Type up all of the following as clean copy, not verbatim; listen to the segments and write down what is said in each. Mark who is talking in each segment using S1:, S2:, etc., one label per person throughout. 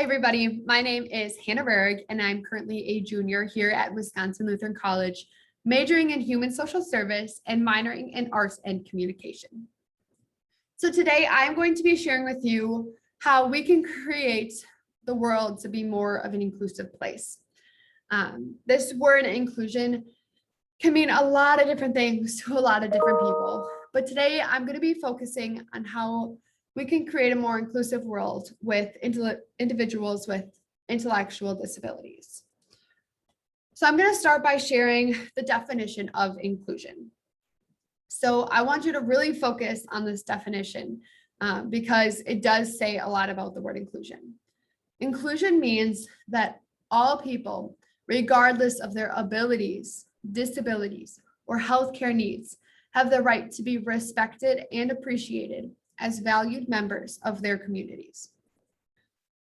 S1: Hi, everybody. My name is Hannah Berg, and I'm currently a junior here at Wisconsin Lutheran College, majoring in human social service and minoring in arts and communication. So today I'm going to be sharing with you how we can create the world to be more of an inclusive place. This word inclusion can mean a lot of different things to a lot of different people. But today I'm going to be focusing on how we can create a more inclusive world with individuals with intellectual disabilities. So I'm going to start by sharing the definition of inclusion. So I want you to really focus on this definition because it does say a lot about the word inclusion. Inclusion means that all people, regardless of their abilities, disabilities, or healthcare needs, have the right to be respected and appreciated as valued members of their communities.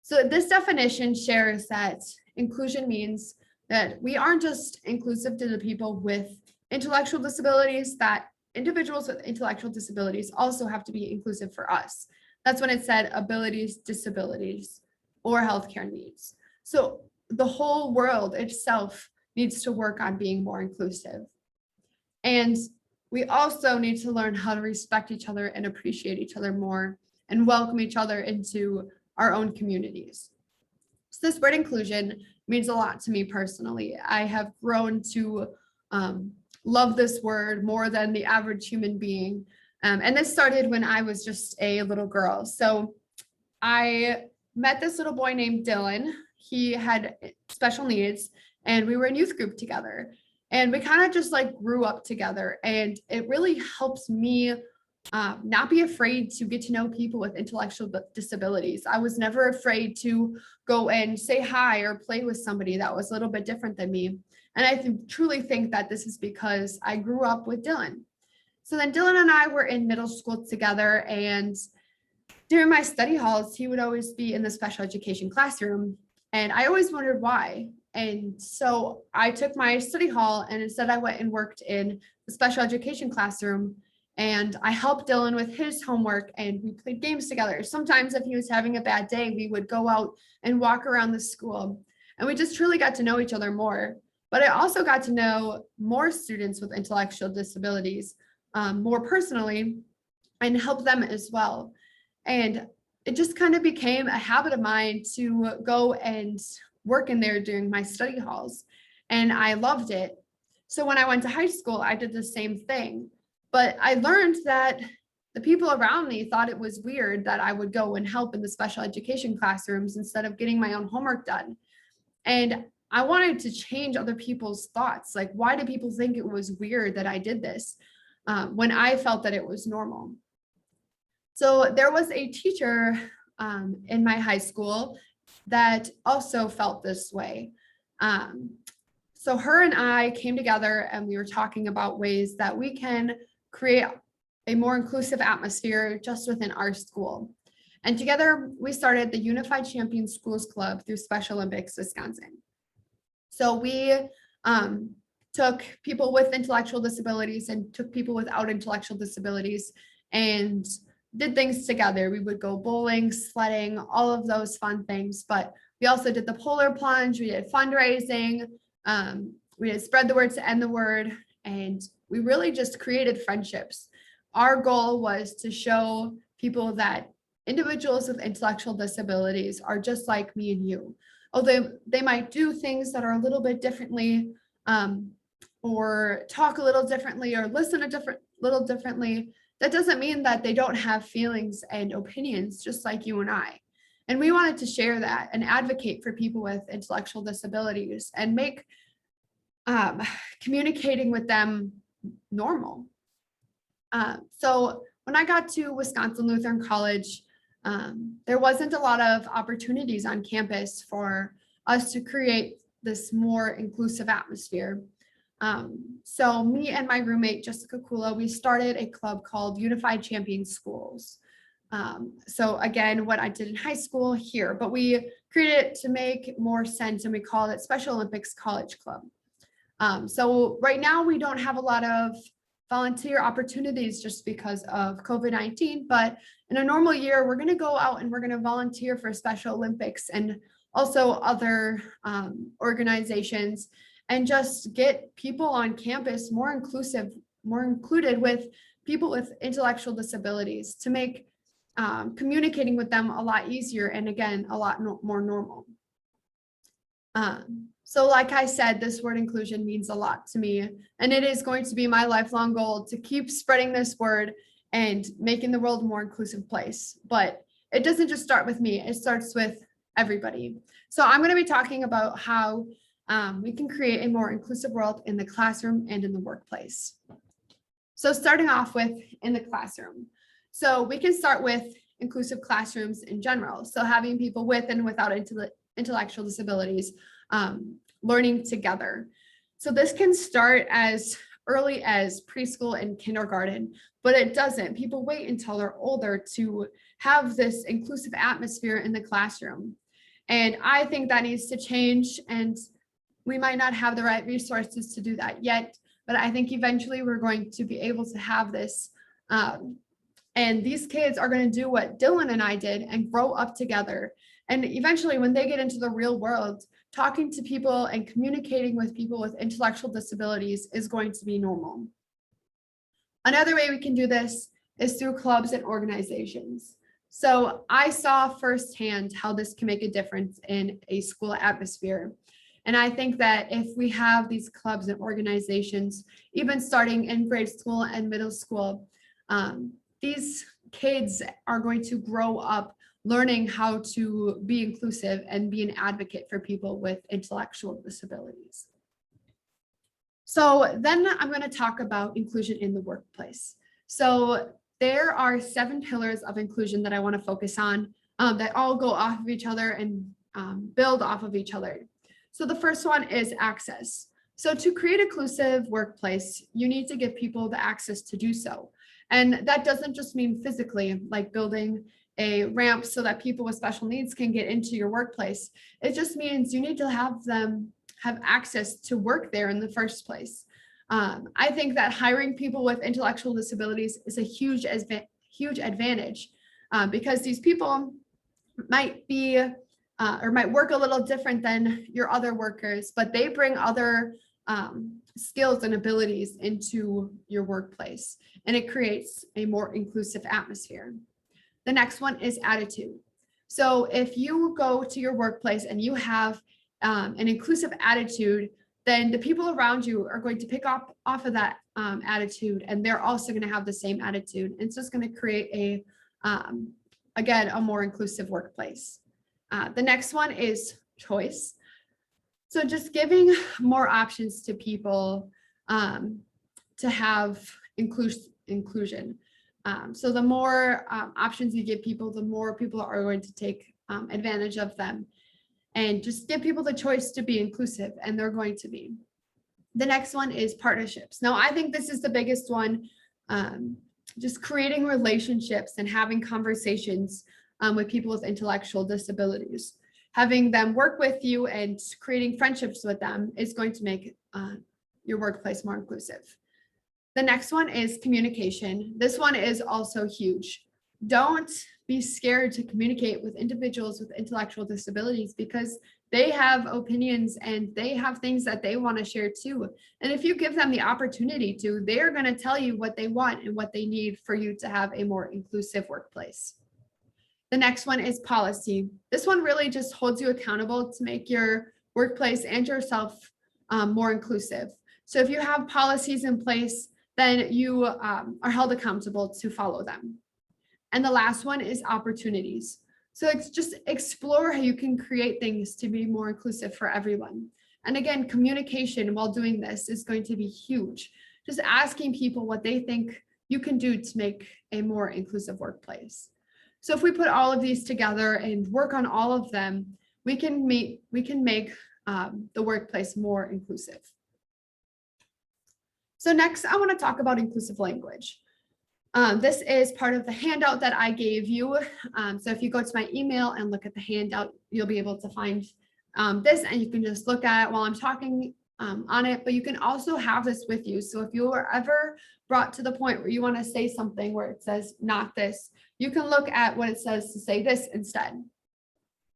S1: So this definition shares that inclusion means that we aren't just inclusive to the people with intellectual disabilities, that individuals with intellectual disabilities also have to be inclusive for us. That's when it said abilities, disabilities, or healthcare needs. So the whole world itself needs to work on being more inclusive. And we also need to learn how to respect each other and appreciate each other more and welcome each other into our own communities. So this word inclusion means a lot to me personally. I have grown to love this word more than the average human being. And this started when I was just a little girl. So I met this little boy named Dylan. He had special needs and we were in youth group together. And we kind of just like grew up together, and it really helps me not be afraid to get to know people with intellectual disabilities. I was never afraid to go and say hi or play with somebody that was a little bit different than me. And I truly think that this is because I grew up with Dylan. So then Dylan and I were in middle school together, and during my study halls, he would always be in the special education classroom. And I always wondered why. And so I took my study hall, and instead I went and worked in the special education classroom, and I helped Dylan with his homework, and we played games together. Sometimes if he was having a bad day, we would go out and walk around the school, and we just truly got to know each other more. But I also got to know more students with intellectual disabilities more personally and help them as well. And it just kind of became a habit of mine to go and work in there during my study halls, and I loved it. So when I went to high school, I did the same thing, but I learned that the people around me thought it was weird that I would go and help in the special education classrooms instead of getting my own homework done. And I wanted to change other people's thoughts. Like, why do people think it was weird that I did this when I felt that it was normal? So there was a teacher in my high school that also felt this way. So her and I came together and we were talking about ways that we can create a more inclusive atmosphere just within our school. And together we started the Unified Champion Schools Club through Special Olympics Wisconsin. So we took people with intellectual disabilities and took people without intellectual disabilities and did things together. We would go bowling, sledding, all of those fun things. But we also did the polar plunge, we did fundraising, we did spread the word to end the word, and we really just created friendships. Our goal was to show people that individuals with intellectual disabilities are just like me and you. Although they might do things that are a little bit differently, or talk a little differently, or listen a little differently, that doesn't mean that they don't have feelings and opinions just like you and I. And we wanted to share that and advocate for people with intellectual disabilities and make communicating with them normal. So when I got to Wisconsin Lutheran College, there wasn't a lot of opportunities on campus for us to create this more inclusive atmosphere. So me and my roommate, Jessica Kula, we started a club called Unified Champion Schools. So again, what I did in high school here, but we created it to make more sense, and we called it Special Olympics College Club. So right now we don't have a lot of volunteer opportunities just because of COVID-19, but In a normal year, we're going to go out and we're going to volunteer for Special Olympics and also other organizations, and just get people on campus more inclusive, more included with people with intellectual disabilities, to make communicating with them a lot easier and, again, a lot more normal. So like I said, this word inclusion means a lot to me, and it is going to be my lifelong goal to keep spreading this word and making the world a more inclusive place. But it doesn't just start with me, it starts with everybody. So I'm going to be talking about how we can create a more inclusive world in the classroom and in the workplace. So starting off with in the classroom. So we can start with inclusive classrooms in general. So having people with and without intellectual disabilities learning together. So this can start as early as preschool and kindergarten, but it doesn't. People wait until they're older to have this inclusive atmosphere in the classroom. And I think that needs to change, and we might not have the right resources to do that yet, but I think eventually we're going to be able to have this. And these kids are going to do what Dylan and I did and grow up together. And eventually, when they get into the real world, talking to people and communicating with people with intellectual disabilities is going to be normal. Another way we can do this is through clubs and organizations. So I saw firsthand how this can make a difference in a school atmosphere. And I think that if we have these clubs and organizations, even starting in grade school and middle school, these kids are going to grow up learning how to be inclusive and be an advocate for people with intellectual disabilities. So then I'm going to talk about inclusion in the workplace. So there are 7 pillars of inclusion that I want to focus on that all go off of each other and build off of each other. So the first one is access. So to create an inclusive workplace, you need to give people the access to do so. And that doesn't just mean physically, like building a ramp so that people with special needs can get into your workplace. It just means you need to have them have access to work there in the first place. I think that hiring people with intellectual disabilities is a huge advantage because these people might be or might work a little different than your other workers, but they bring other skills and abilities into your workplace, and it creates a more inclusive atmosphere. The next one is attitude. So if you go to your workplace and you have an inclusive attitude, then the people around you are going to pick up off of that attitude, and they're also going to have the same attitude. And it's just going to create again, a more inclusive workplace. The next one is choice. So just giving more options to people to have inclusion. So the more options you give people, the more people are going to take advantage of them. And just give people the choice to be inclusive, and they're going to be. The next one is partnerships. Now, I think this is the biggest one, just creating relationships and having conversations with people with intellectual disabilities. Having them work with you and creating friendships with them is going to make your workplace more inclusive. The next one is communication. This one is also huge. Don't be scared to communicate with individuals with intellectual disabilities, because they have opinions and they have things that they want to share too. And if you give them the opportunity to, they're going to tell you what they want and what they need for you to have a more inclusive workplace. The next one is policy. This one really just holds you accountable to make your workplace and yourself more inclusive. So if you have policies in place, then you are held accountable to follow them. And the last one is opportunities. So it's just explore how you can create things to be more inclusive for everyone. And again, communication while doing this is going to be huge. Just asking people what they think you can do to make a more inclusive workplace. So if we put all of these together and work on all of them, we can make the workplace more inclusive. So next, I want to talk about inclusive language. This is part of the handout that I gave you. So if you go to my email and look at the handout, you'll be able to find this, and you can just look at it while I'm talking on it, but you can also have this with you. So if you are ever brought to the point where you want to say something where it says not this, you can look at what it says to say this instead.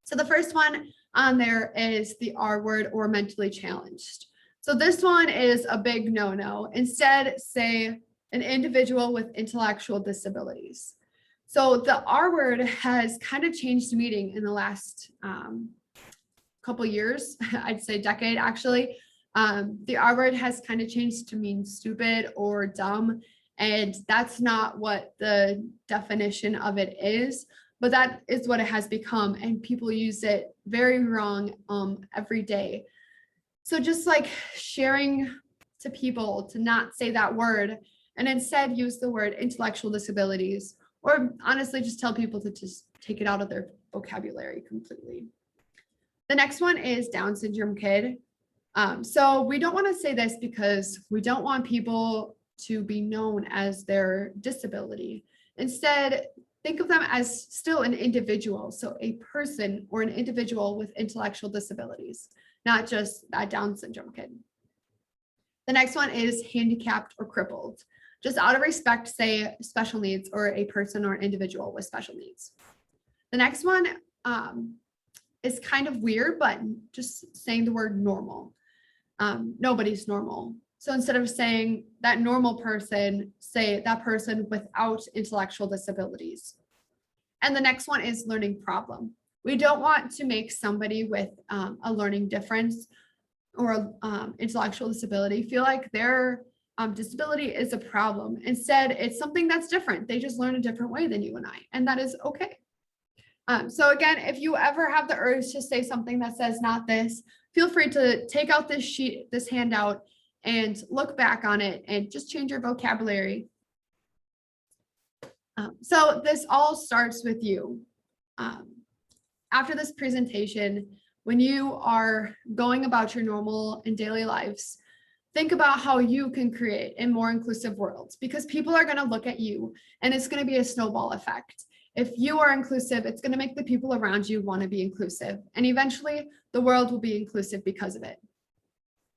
S1: So the first one on there is the R word, or mentally challenged. So this one is a big no-no. Instead, say an individual with intellectual disabilities. So the R word has kind of changed meaning in the last couple years, I'd say decade actually. The R word has kind of changed to mean stupid or dumb, and that's not what the definition of it is, but that is what it has become, and people use it very wrong every day. So just like sharing to people to not say that word and instead use the word intellectual disabilities, or honestly just tell people to just take it out of their vocabulary completely. The next one is Down syndrome kid. So we don't want to say this because we don't want people to be known as their disability. Instead, think of them as still an individual. So a person or an individual with intellectual disabilities, not just that Down syndrome kid. The next one is handicapped or crippled. Just out of respect, say special needs, or a person or an individual with special needs. The next one is kind of weird, but just saying the word normal. Nobody's normal. So instead of saying that normal person, say that person without intellectual disabilities. And the next one is learning problem. We don't want to make somebody with a learning difference or intellectual disability feel like their disability is a problem. Instead, it's something that's different. They just learn a different way than you and I, and that is okay. So again, if you ever have the urge to say something that says not this, feel free to take out this sheet, this handout, and look back on it and just change your vocabulary. So this all starts with you. After this presentation, when you are going about your normal and daily lives, think about how you can create a more inclusive world, because people are going to look at you and it's going to be a snowball effect. If you are inclusive, it's going to make the people around you want to be inclusive, and eventually the world will be inclusive because of it.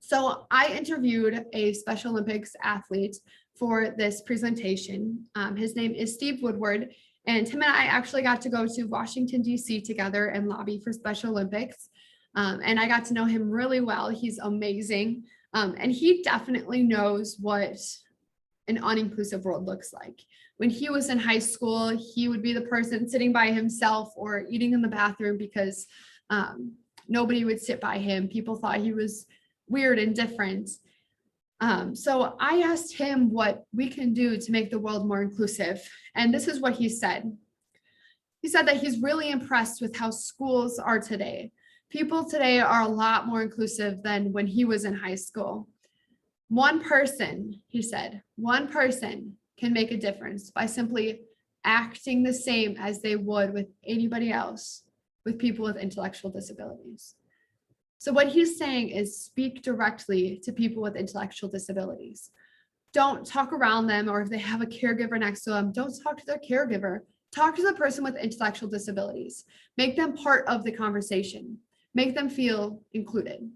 S1: So I interviewed a Special Olympics athlete for this presentation. His name is Steve Woodward, and him and I actually got to go to Washington, D.C. together and lobby for Special Olympics. And I got to know him really well. He's amazing. And he definitely knows what an uninclusive world looks like. When he was in high school, he would be the person sitting by himself or eating in the bathroom because nobody would sit by him. People thought he was weird and different. So I asked him what we can do to make the world more inclusive. And this is what he said. He said that he's really impressed with how schools are today. People today are a lot more inclusive than when he was in high school. One person, he said, one person can make a difference by simply acting the same as they would with anybody else, with people with intellectual disabilities. So what he's saying is speak directly to people with intellectual disabilities. Don't talk around them, or if they have a caregiver next to them, don't talk to their caregiver. Talk to the person with intellectual disabilities. Make them part of the conversation. Make them feel included.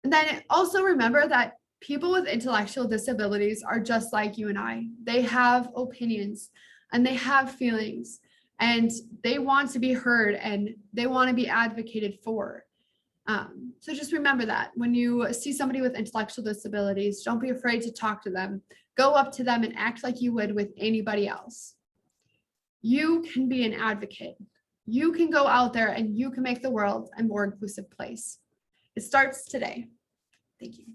S1: And then also remember that people with intellectual disabilities are just like you and I. They have opinions and they have feelings, and they want to be heard and they want to be advocated for. So just remember that when you see somebody with intellectual disabilities, don't be afraid to talk to them. Go up to them and act like you would with anybody else. You can be an advocate. You can go out there and you can make the world a more inclusive place. It starts today. Thank you.